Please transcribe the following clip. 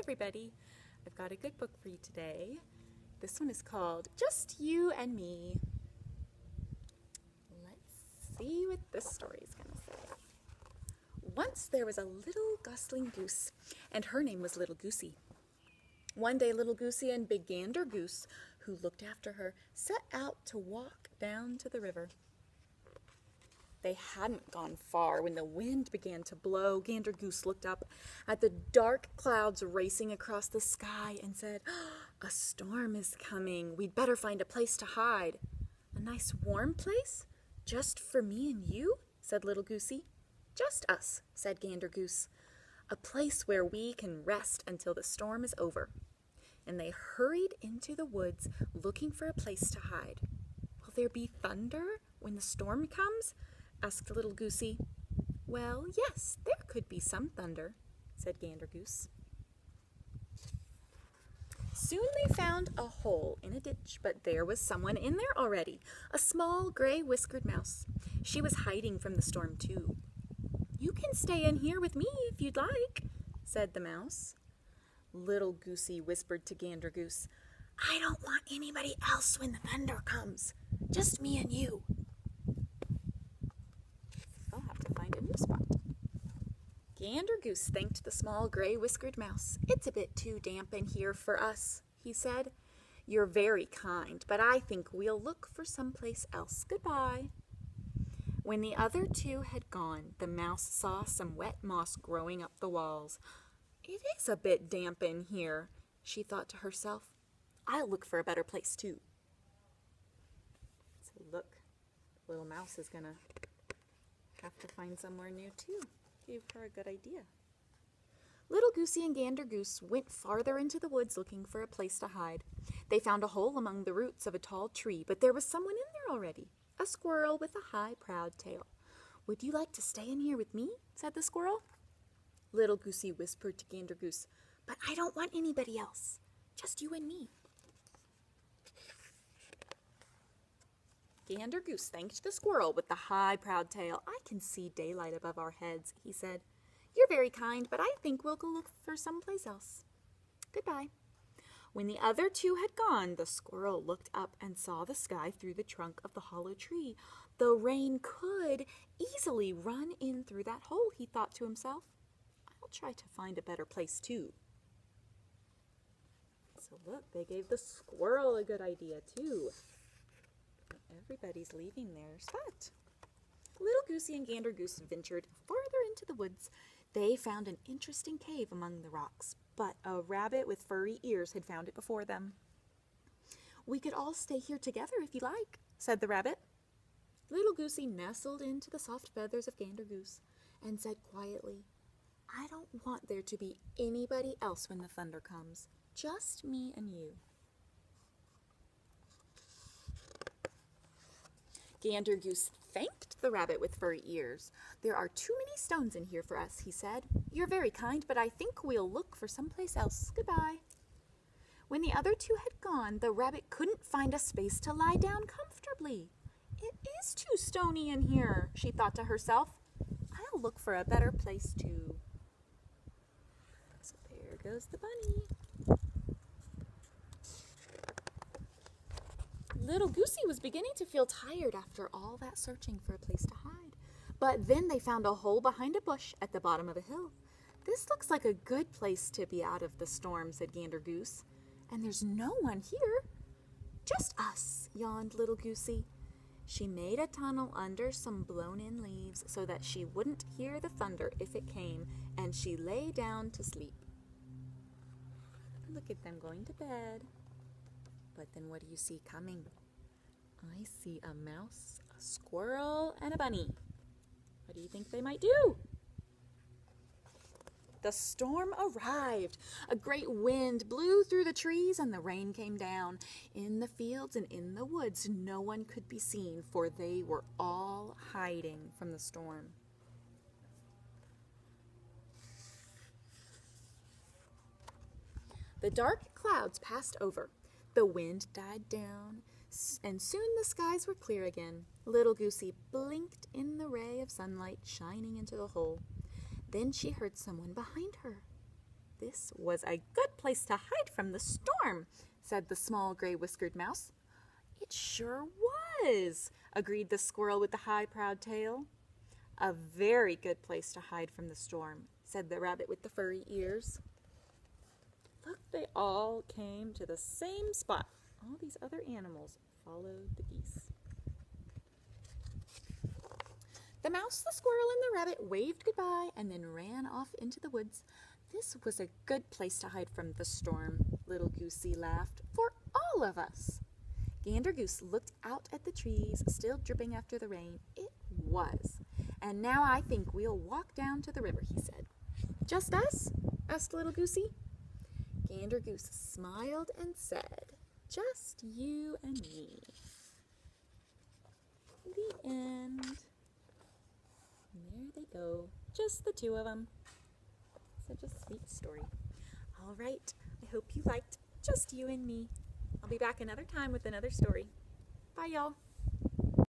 everybody. I've got a good book for you today. This one is called Just You and Me. Let's see what this story is going to say. Once there was a little gosling goose, and her name was Little Goosey. One day Little Goosey and Big Gander Goose, who looked after her, set out to walk down to the river. They hadn't gone far when the wind began to blow. Gander Goose looked up at the dark clouds racing across the sky and said, "A storm is coming. We'd better find a place to hide." "A nice warm place? Just for me and you?" said Little Goosey. "Just us," said Gander Goose. "A place where we can rest until the storm is over." And they hurried into the woods looking for a place to hide. "Will there be thunder when the storm comes?" asked Little Goosey. "Well, yes, there could be some thunder," said Gander Goose. Soon they found a hole in a ditch, but there was someone in there already, a small gray-whiskered mouse. She was hiding from the storm, too. "You can stay in here with me if you'd like," said the mouse. Little Goosey whispered to Gander Goose, "I don't want anybody else when the thunder comes. Just me and you." I'll have to find a new spot. Gander Goose thanked the small gray-whiskered mouse. "It's a bit too damp in here for us," he said. "You're very kind, but I think we'll look for someplace else. Goodbye." When the other two had gone, the mouse saw some wet moss growing up the walls. "It is a bit damp in here," she thought to herself. "I'll look for a better place, too." So look, little mouse is gonna have to find somewhere new, too. Gave her a good idea. Little Goosey and Gander Goose went farther into the woods looking for a place to hide. They found a hole among the roots of a tall tree, but there was someone in there already, a squirrel with a high, proud tail. "Would you like to stay in here with me?" said the squirrel. Little Goosey whispered to Gander Goose, "But I don't want anybody else, just you and me." Gander Goose thanked the squirrel with the high, proud tail. "I can see daylight above our heads," he said. "You're very kind, but I think we'll go look for someplace else. Goodbye." When the other two had gone, the squirrel looked up and saw the sky through the trunk of the hollow tree. The rain could easily run in through that hole, he thought to himself. "I'll try to find a better place, too." So look, they gave the squirrel a good idea, too. Everybody's leaving their spot. Little Goosey and Gander Goose ventured farther into the woods. They found an interesting cave among the rocks, but a rabbit with furry ears had found it before them. "We could all stay here together if you like," said the rabbit. Little Goosey nestled into the soft feathers of Gander Goose and said quietly, "I don't want there to be anybody else when the thunder comes. Just me and you." Gander Goose thanked the rabbit with furry ears. "There are too many stones in here for us," he said. "You're very kind, but I think we'll look for someplace else. Goodbye." When the other two had gone, the rabbit couldn't find a space to lie down comfortably. "It is too stony in here," she thought to herself. "I'll look for a better place, too." So there goes the bunny. Little Goosey was beginning to feel tired after all that searching for a place to hide. But then they found a hole behind a bush at the bottom of a hill. "This looks like a good place to be out of the storm," said Gander Goose. "And there's no one here." "Just us," yawned Little Goosey. She made a tunnel under some blown-in leaves so that she wouldn't hear the thunder if it came, and she lay down to sleep. Look at them going to bed. But then what do you see coming? I see a mouse, a squirrel, and a bunny. What do you think they might do? The storm arrived. A great wind blew through the trees and the rain came down. In the fields and in the woods, no one could be seen, for they were all hiding from the storm. The dark clouds passed over. The wind died down, and soon the skies were clear again. Little Goosey blinked in the ray of sunlight shining into the hole. Then she heard someone behind her. This was a good place to hide from the storm, said the small gray-whiskered mouse. It sure was, agreed the squirrel with the high, proud tail. A very good place to hide from the storm, said the rabbit with the furry ears. Look, they all came to the same spot. All these other animals followed the geese. The mouse, the squirrel, and the rabbit waved goodbye and then ran off into the woods. This was a good place to hide from the storm, Little Goosey laughed, for all of us. Gander Goose looked out at the trees, still dripping after the rain. It was. And now I think we'll walk down to the river, he said. Just us? Asked Little Goosey. Gander Goose smiled and said, just you and me. The end. And there they go, just the two of them. Such a sweet story. All right, I hope you liked Just You and Me. I'll be back another time with another story. Bye, y'all.